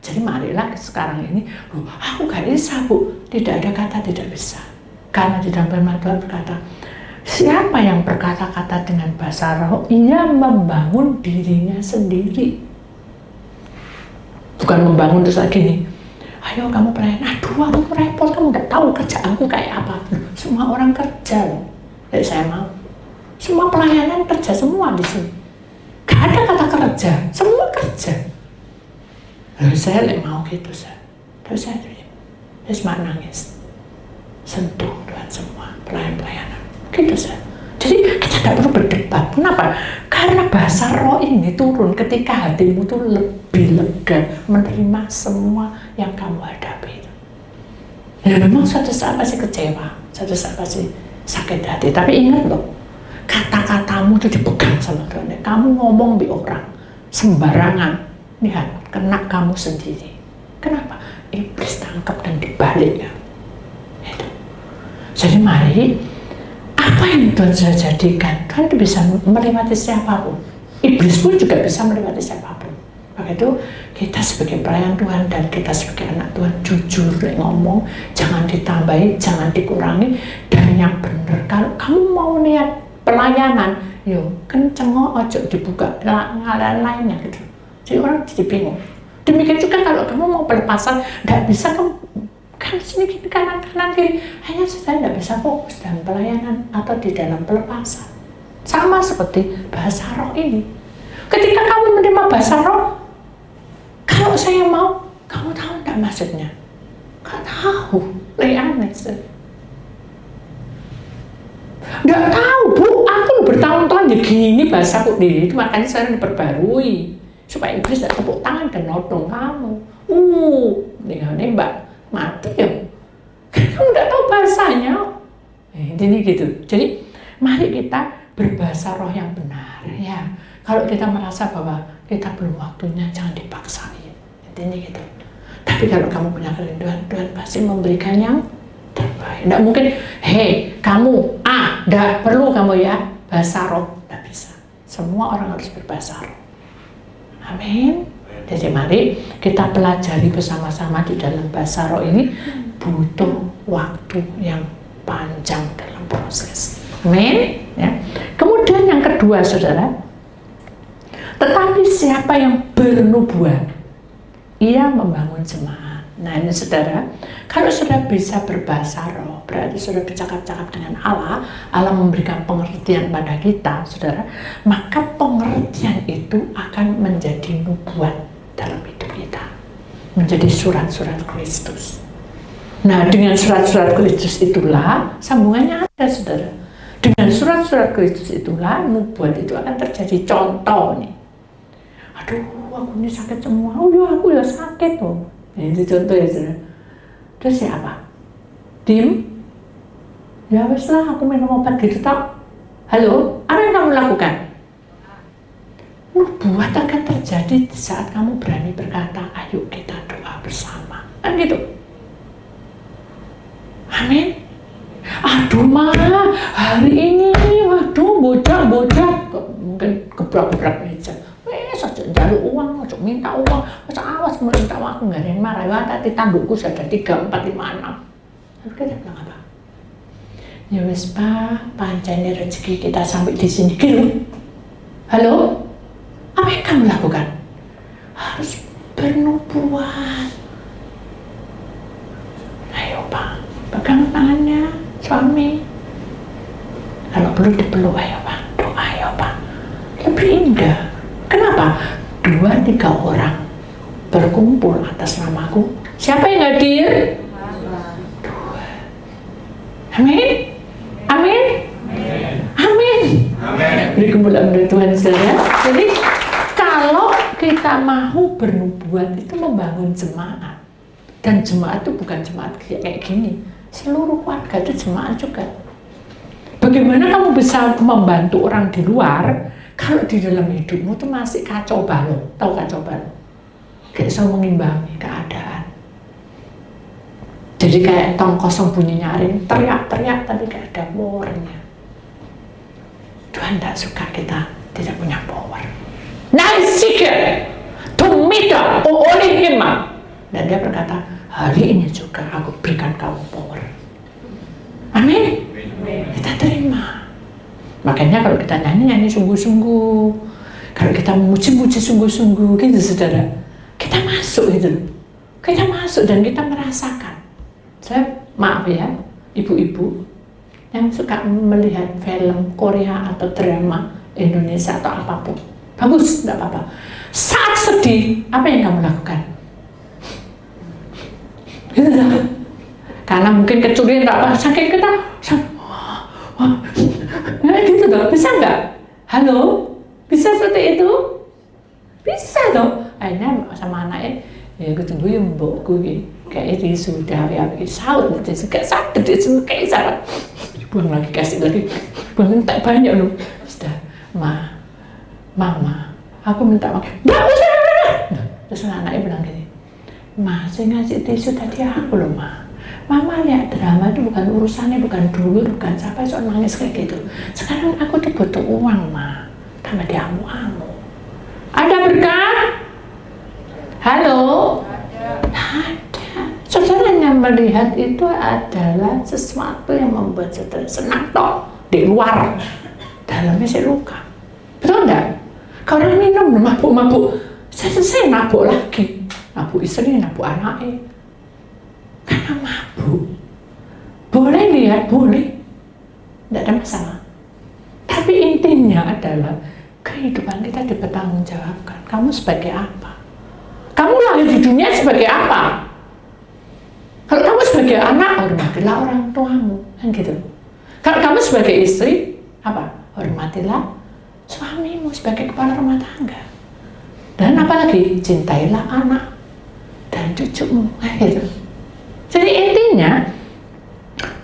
Jadi marilah sekarang ini, aku gak bisa, Bu. Tidak ada kata tidak bisa. Karena di dalam firman Tuhan berkata, siapa yang berkata-kata dengan bahasa roh, ia membangun dirinya sendiri. Bukan membangun terus lagi nih, ayo kamu pelayan, aduh aku repot, kamu gak tahu kerjaanku kayak apa. Semua orang kerja loh. Jadi saya mau. Semua pelayanan kerja semua di sini. Gak ada kata kerja, semua kerja. Lalu saya mau gitu, terus saya terus nangis, sentuh Tuhan semua pelayan-pelayanan, gitu saya. Jadi kita tidak perlu berdebat. Kenapa? Karena bahasa roh ini turun ketika hatimu tuh lebih lega menerima semua yang kamu hadapi. Ya memang suatu saat pasti kecewa, suatu saat pasti sakit hati. Tapi ingat loh, kata-katamu tuh dipegang sama Tuhan. Kamu ngomong di orang sembarangan, lihat, kena kamu sendiri. Kenapa? Iblis tangkap dan dibaliknya. Itu. Jadi mari, apa yang Tuhan sudah jadikan, Tuhan itu bisa melewati siapapun. Iblis pun juga bisa melewati siapapun. Maka itu kita sebagai pelayan Tuhan dan kita sebagai anak Tuhan jujur ngomong, jangan ditambahi, jangan dikurangi, dan yang benar. Kalau kamu mau lihat pelayanan, yo kenceng ojo dibuka ngalan lainnya gitu. Jadi orang jadi bingung. Demikian juga kalau kamu mau pelepasan, nggak bisa kamu kan sini kanan kiri, hanya saya nggak bisa fokus dalam pelayanan atau di dalam pelepasan. Sama seperti bahasa roh ini. Ketika kamu menerima bahasa roh, kalau saya mau, kamu tahu nggak maksudnya? Nggak tahu, aneh sih. Nggak tahu, Bu. Aku bertahun-tahun ya gini bahasaku itu, makanya saya diperbarui. Supaya iblis tidak tepuk tangan dan nodong kamu. Nembak mati ya. Kamu tidak tahu bahasanya. Jadi gitu. Jadi mari kita berbahasa roh yang benar. Ya, kalau kita merasa bahwa kita belum waktunya, jangan dipaksain. Intinya gitu. Tapi kalau kamu punya kerinduan, Tuhan pasti memberikan yang terbaik. Tidak mungkin, hei kamu, tidak perlu kamu ya bahasa roh. Tidak bisa. Semua orang harus berbahasa roh. Amin. Jadi mari kita pelajari bersama-sama di dalam bahasa roh ini, butuh waktu yang panjang dalam proses. Amin. Ya. Kemudian yang kedua, saudara, tetapi siapa yang bernubuat, ia membangun jemaat. Nah ini saudara, kalau sudah bisa berbahasa roh, berarti sudah bercakap-cakap dengan Allah, Allah memberikan pengertian pada kita, saudara, maka pengertian itu akan menjadi nubuat dalam hidup kita, menjadi surat-surat Kristus. Nah dengan surat-surat Kristus itulah sambungannya ada, saudara. Dengan surat-surat Kristus itulah nubuat itu akan terjadi. Contoh nih, aduh aku ini sakit semua, oh ya aku ya sakit tuh. Itu contoh ya, saudara. Terus siapa? Diem? Ya wes lah, aku minum obat gitu tak. Halo, apa yang kamu lakukan? Nubuat akan terjadi di saat kamu berani berkata, ayo kita doa bersama. Kan gitu. Amin. Aduh ma, hari ini, waduh bocah, mungkin gebrak-gebrak meja. Saja jaluk uang, ojo minta uang, ojo awas minta uang, aku nggak ada yang marah. Ya tadi tandukku sudah 3, 4, 5, 6. Lalu kita bilang apa? Ya wes Pak, pancen rezeki kita sampai di sini gitu. Halo, apa yang kamu lakukan? Harus bernubuat. Ayo Pak, pegang tangannya suami. Kalau perlu dipeluk, ayo Pak, doa ayo Pak. Lebih indah. Kenapa? 2, 3 orang berkumpul atas namaku. Siapa yang hadir? 2. Amin. Amin. Amin. Beri kemuliaan dari Tuhan, saudara. Jadi kalau kita mau bernubuat itu membangun jemaat, dan jemaat itu bukan jemaat kayak gini. Seluruh warga itu jemaat juga. Bagaimana kamu bisa membantu orang di luar? Kalau di dalam hidupmu tuh masih kacau balau, tahu kacau balau? gak bisa mengimbangi keadaan. Jadi kayak tong kosong bunyi nyaring, teriak-teriak tapi gak ada powernya. Tuhan tak suka kita tidak punya power. Naisike, tumita, oleh hima. Dan dia berkata, hari ini juga aku berikan kamu power. Amin. Kita terima. Makanya kalau kita nyanyi sungguh-sungguh, kalau kita memuji-muji sungguh-sungguh gitu saudara, kita masuk gitu. Kita masuk dan kita merasakan. Saya maaf ya, ibu-ibu yang suka melihat film Korea atau drama Indonesia atau apapun. Bagus, tidak apa-apa. Saat sedih, apa yang kamu lakukan? Gitu lah. Karena mungkin kecurian tak apa, sakit kita, gitu dong, bisa nggak? Halo, bisa seperti itu? Bisa dong. Akhirnya sama anaknya, ya aku tunggu ya mbokku kayak ini sudah ya saut, kayak sakit, kayak salah. Buang lagi, kasih lagi, buang tak banyak loh. Sudah, mama, aku minta maaf. Nggak usah. Terus anaknya bilang gini, Ma, saya ngasih tisu tadi aku loh, Ma. Mama lihat drama itu bukan urusannya, bukan dulu, bukan siapa soal nangis kayak gitu. Sekarang aku tuh butuh uang, Ma. Tambah diamu-amu. Ada berkah? Halo? Ada. Saudaranya melihat itu adalah sesuatu yang membuat saudara senang toh di luar, dalamnya saya luka. Betul enggak? Kalau orang minum mabuk-mabuk, saya mabuk lagi, mabuk istri, mabuk anaknya. Karena mabuk, boleh lihat, boleh, tidak ada masalah. Tapi intinya adalah kehidupan kita dipertanggungjawabkan. Kamu sebagai apa? Kamu lahir di dunia sebagai apa? Kalau kamu sebagai anak, hormatilah orang tuamu, kan gitu. Kalau kamu sebagai istri, apa? Hormatilah suamimu sebagai kepala rumah tangga. Dan apalagi cintailah anak dan cucumu, gitu. Jadi intinya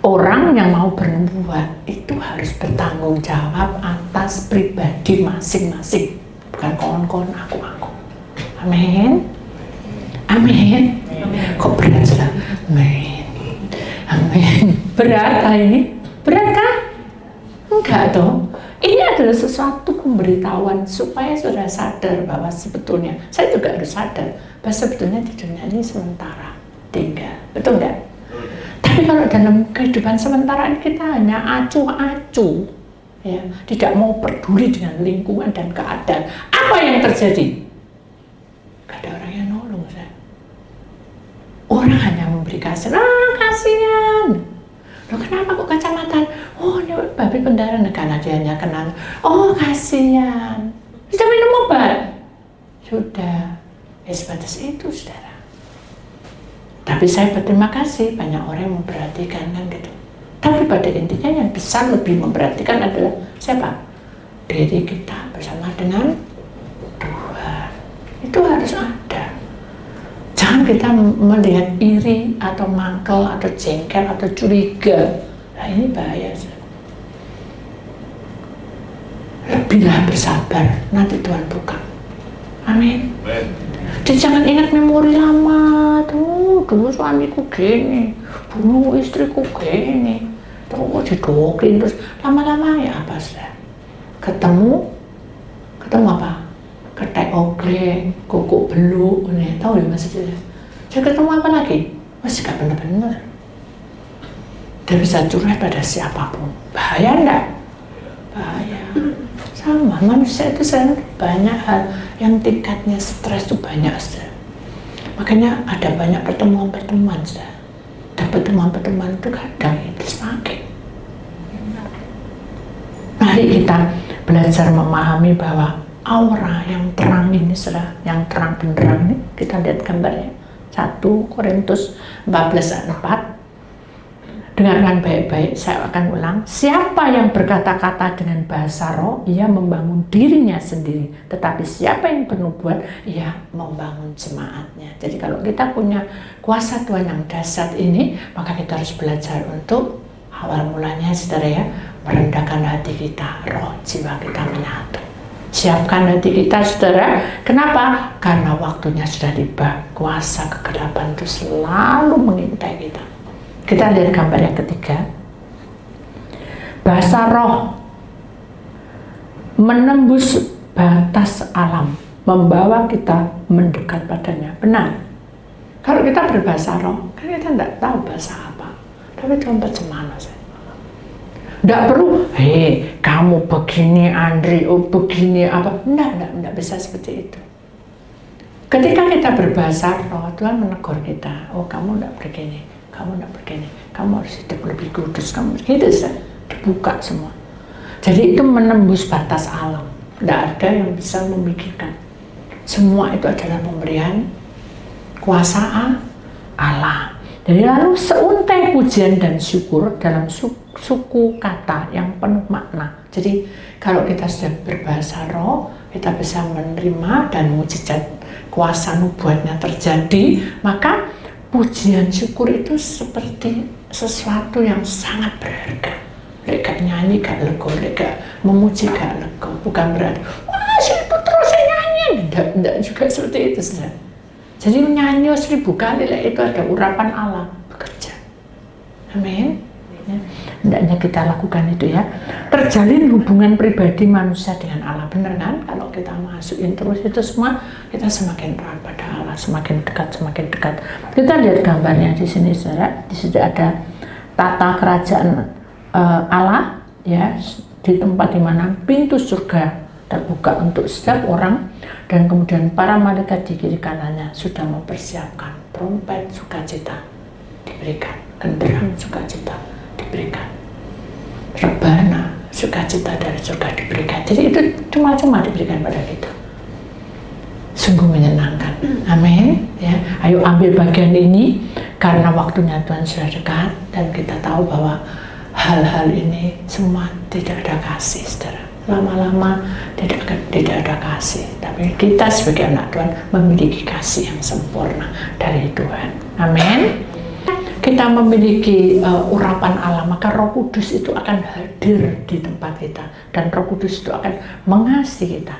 orang yang mau berbuat itu harus bertanggung jawab atas pribadi masing-masing, bukan kawan-kawan aku. Amin. Amin. Kok berat sudah? Amin. Amin. Berat ini? Berat kan? Enggak dong. Ini adalah sesuatu pemberitahuan supaya saudara sadar bahwa sebetulnya, saya juga harus sadar bahwa sebetulnya di dunia ini sementara tinggal. Betul enggak? Tapi kalau dalam kehidupan sementara ini kita hanya acuh-acuh, ya, tidak mau peduli dengan lingkungan dan keadaan. Apa yang terjadi? Gak ada orang yang nolong, saya. Orang hanya memberi kasihan. Kasihan. Loh, kenapa kok kacamata? Oh, ini babi pendarahan, karena dia hanya kenal. Oh, kasihan. Sudah minum obat? Sudah. Sebatas itu, saudara. Tapi saya berterima kasih banyak orang yang memperhatikan kan gitu. Tapi pada intinya yang bisa lebih memperhatikan adalah siapa? Diri kita bersama dengan Tuhan. Itu harus ada. Jangan kita melihat iri atau mangkel atau jengkel atau curiga. Nah ini bahaya. Lebihlah bersabar, nanti Tuhan buka. Amin. Dan jangan ingat memori lama tuh, dulu suamiku gini, dulu istriku gini, terus didoktrin terus lama-lama ya apa sih? Ketemu apa? Ketek ogleng, kokok beluk, nih tahu ya maksudnya. Saya ketemu apa lagi? Masih gak bener-bener. Dia bisa curhat pada siapapun. Bahaya enggak? Bahaya. Sama manusia itu selalu banyak hal yang tingkatnya stres itu banyak, saudara. Makanya ada banyak pertemuan-pertemuan, saudara. Dan pertemuan-pertemuan itu kadang iblis pakai. Mari kita belajar memahami bahwa aura yang terang ini, saudara, yang terang benderang ini, kita lihat gambarnya 1 Korintus 14 ayat 4. Dengarkan baik-baik, saya akan ulang. Siapa yang berkata-kata dengan bahasa roh, ia membangun dirinya sendiri. Tetapi siapa yang bernubuat, ia membangun jemaatnya. Jadi kalau kita punya kuasa Tuhan yang dahsyat ini, maka kita harus belajar untuk awal mulanya, saudara ya, merendahkan hati kita, roh jiwa kita menyatu. Siapkan hati kita, saudara. Kenapa? Karena waktunya sudah tiba. Kuasa kegelapan itu selalu mengintai kita. Kita lihat gambar yang ketiga. Bahasa roh menembus batas alam, membawa kita mendekat padanya. Benar. Kalau kita berbahasa roh, kan kita tidak tahu bahasa apa. Tapi Tuhan bercemana saja. Tidak perlu, hei kamu begini Andri, oh begini apa. Tidak bisa seperti itu. Ketika kita berbahasa roh, Tuhan menegur kita. Oh kamu tidak begini, kamu tidak begini. Kamu harus hidup lebih kudus. Kamu gitu saja. Dibuka semua. Jadi itu menembus batas alam. Tidak ada yang bisa memikirkan. Semua itu adalah pemberian kuasa Allah. Jadi lalu seuntai pujian dan syukur dalam suku kata yang penuh makna. Jadi kalau kita sudah berbahasa roh, kita bisa menerima dan mujizat kuasa nubuatnya terjadi, maka pujian syukur itu seperti sesuatu yang sangat berharga. Lek nyanyi gak lego, lek memuji gak lego, bukan berarti wah si terus nyanyi, tidak juga seperti itu, saudara. Jadi nyanyi 1000 kali itu ada urapan Allah bekerja. Amin. Ya. Hendaknya kita lakukan itu ya. Terjalin hubungan pribadi manusia dengan Allah, benar kan? Kalau kita masukin terus itu semua, kita semakin erat pada Allah, semakin dekat, semakin dekat. Kita lihat gambarnya di sini, saudara. Di situ ada tata kerajaan Allah, ya, di tempat di mana pintu surga terbuka untuk setiap orang, dan kemudian para malaikat di kiri kanannya sudah mempersiapkan trompet sukacita diberikan, genderang sukacita diberikan, rebana sukacita dari surga diberikan. Jadi itu cuma-cuma diberikan pada kita. Sungguh menyenangkan. Amin. Ya, ayo ambil bagian ini karena waktunya Tuhan sudah dekat dan kita tahu bahwa hal-hal ini semua tidak ada kasih, saudara. Lama-lama tidak ada kasih, tapi kita sebagai anak Tuhan memiliki kasih yang sempurna dari Tuhan. Amin. Kita memiliki urapan Allah, maka Roh Kudus itu akan hadir di tempat kita, dan Roh Kudus itu akan mengasihi kita.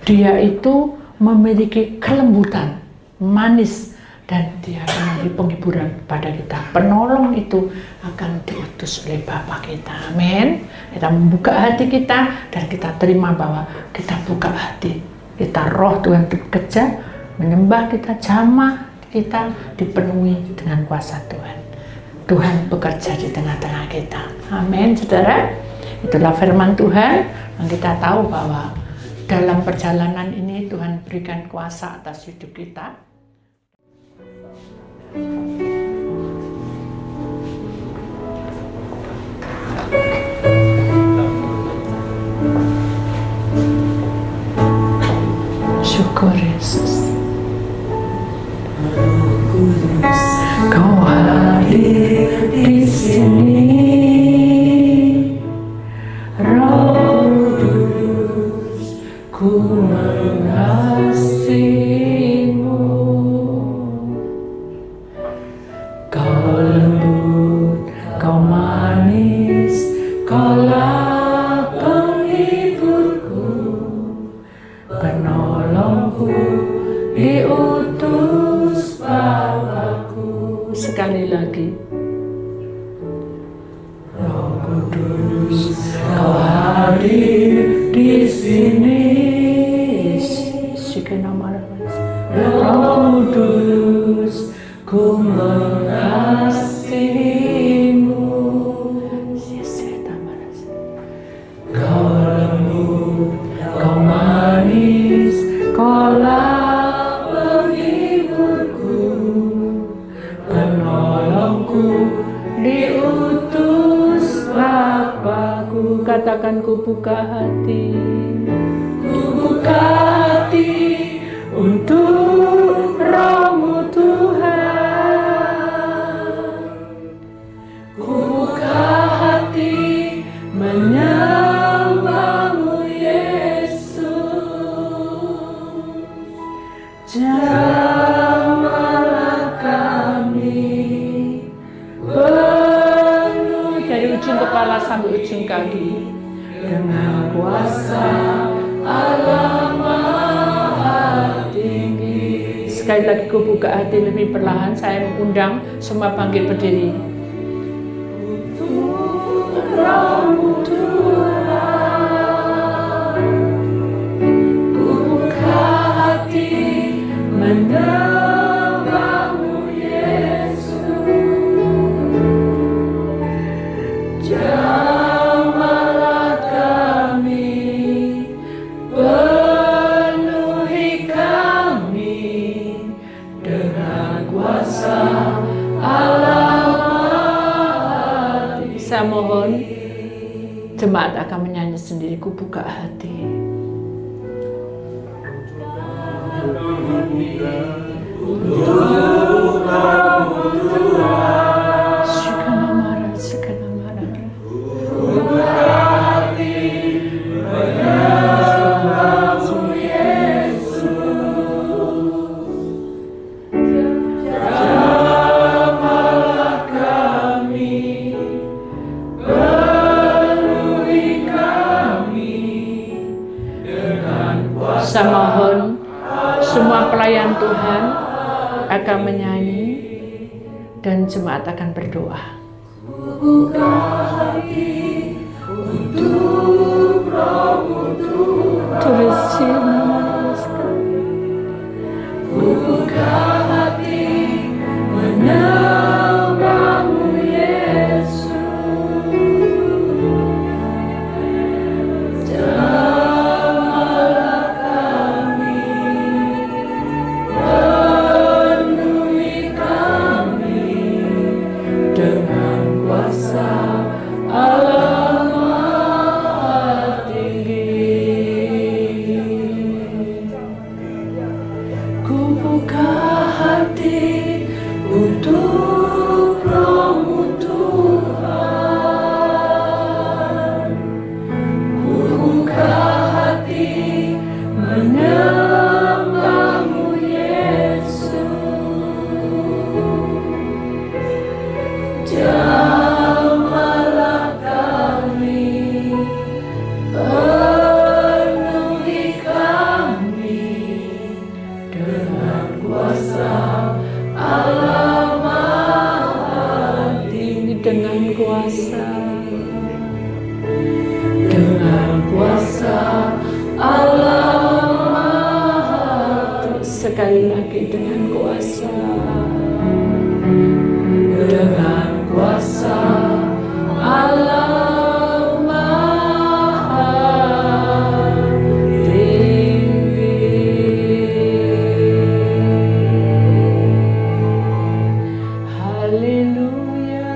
Dia itu memiliki kelembutan, manis, dan dia akan memberi penghiburan pada kita. Penolong itu akan diutus oleh Bapa kita. Amin. Kita membuka hati kita dan kita terima bahwa kita buka hati. Kita roh Tuhan bekerja, menyembah kita, jamah kita dipenuhi dengan kuasa Tuhan. Tuhan bekerja di tengah-tengah kita. Amin, saudara. Itulah firman Tuhan yang kita tahu bahwa dalam perjalanan ini Tuhan berikan kuasa atas hidup kita. Syukur Yesus. Kau hadir di sini, Roh Kudus, ku mengasihimu. Kau lembut, kau manis, kaulah penghiburku, penolongku, diutus Bapakku. Sekali lagi. Roh Kudus, kau hadir di sini. Roh Kudus, ku mengasihimu. Kau lembut, kau manis, kaulah penghiburku, penolongku, diutus Bapakku. Katakan, ku buka hati, ku buka hati untuk Roh-Mu Tuhan. Ku buka hati menyembah-Mu Yesus. Jamahlah kami penuh dari ujung kepala sampai ujung kaki dengan kuasa Allah Maha Tinggi. Sekali lagi ku buka hati lebih perlahan, saya mengundang semua bangkit berdiri. Rohmu Tuhan, ku buka hati menyembahmu Yesus. Jamahlah kami, penuhi kami dengan kuasa Allah. Saya mohon jemaat akan menyanyi sendiri, ku buka hati. Saya mohon semua pelayan Tuhan akan menyanyi dan jemaat akan berdoa. Buka hati untuk Rohmu Tuhan. Buka hati menyembahmu Yesus. Sekali lagi dengan kuasa, dengan kuasa Allah Maha Tinggi. Haleluya.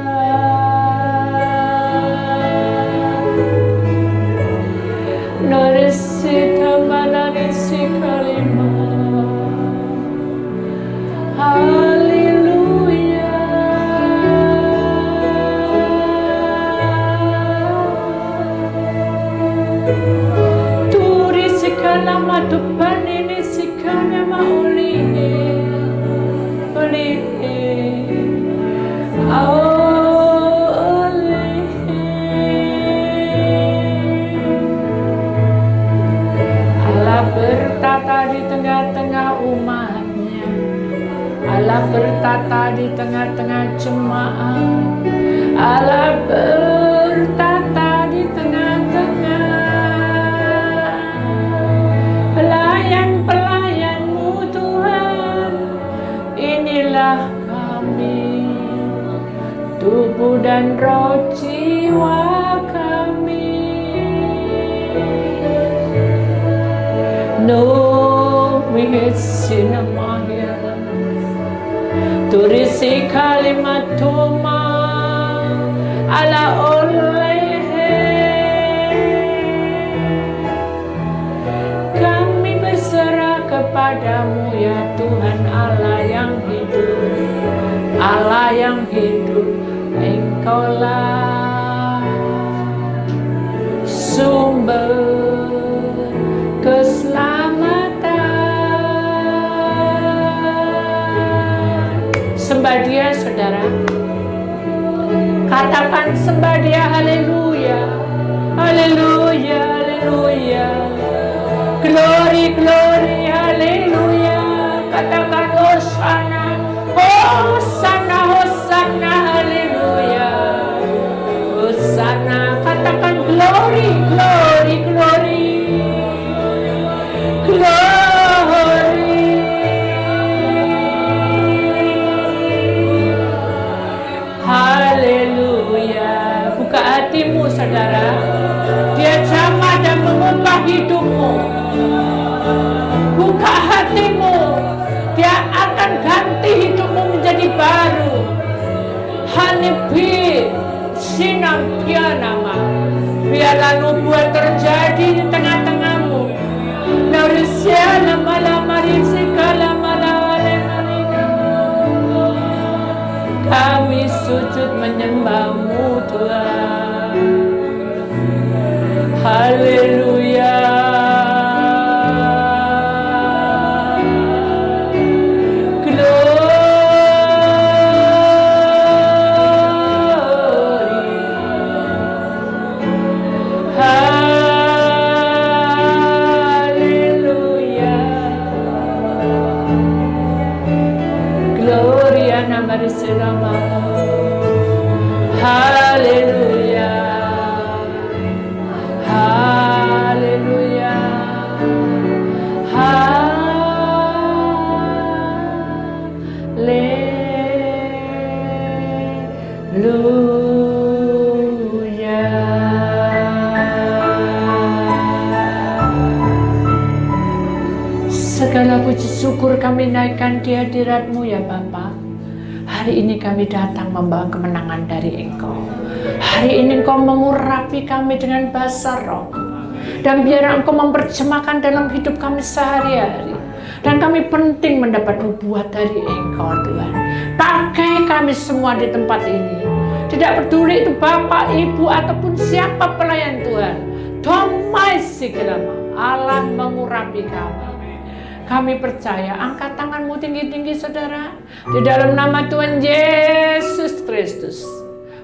Narisita manarisi kalima. Haleluya. Turi sikana matupan ini sikana maulihe Allah bertata di tengah-tengah umatnya. Allah bertata di tengah-tengah jemaat. Allah bertata di tengah-tengah pelayan-pelayan-Mu Tuhan. Inilah kami, tubuh dan roh jiwa kami. No mihisinamaya turisi kalimat Tuma ala olehe. Kami berserah kepadamu ya Tuhan Allah yang hidup, Allah yang hidup. Engkaulah sumber keselamatan. Sembah Dia, saudara. Katakan sembah Dia, haleluya, haleluya, haleluya. Glory, glory, haleluya. Katakan Hosana, Hosana, Hosana, haleluya. Hosana, katakan glory, glory, glory. Glory. Haleluya. Buka hatimu, saudara. Dia jamah dan mengubah hidupmu. Buka hatimu. Dia akan ganti hidupmu menjadi baru. Hanipi sinam pianama. Biarlah nubuat terjadi di tengah-tengahmu. Narisia lama-lama risika lama-lama marina. Kami sujud menyembahmu Tuhan. Haleluya. Haleluya. Haleluya. Haleluya. Segala puji syukur kami naikkan di hadirat-Mu ya Bapa. Hari ini kami datang membawa kemenangan dari Engkau. Hari ini Engkau mengurapi kami dengan bahasa Roh. Dan biar Engkau memperjemahkan dalam hidup kami sehari-hari. Dan kami penting mendapat nubuat dari Engkau Tuhan. Pakai kami semua di tempat ini. Tidak peduli itu Bapak, Ibu, ataupun siapa pelayan Tuhan. Domai sigelama. Allah mengurapi kami. Kami percaya, angkat tanganmu tinggi-tinggi saudara. Di dalam nama Tuhan Yesus Kristus.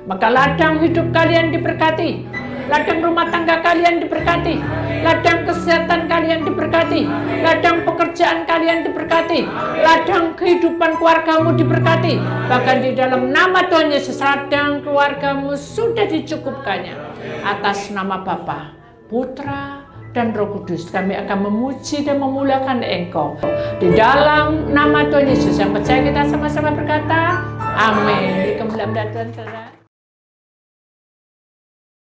Maka ladang hidup kalian diberkati. Ladang rumah tangga kalian diberkati. Ladang kesehatan kalian diberkati. Ladang pekerjaan kalian diberkati. Ladang kehidupan keluargamu diberkati. Bahkan di dalam nama Tuhan Yesus, ladang keluargamu sudah dicukupkannya. Atas nama Bapa, Putra, dan Roh Kudus, kami akan memuji dan memuliakan Engkau. Di dalam nama Tuhan Yesus yang percaya, kita sama-sama berkata, amin. Kemuliaan Tuhan, saudara.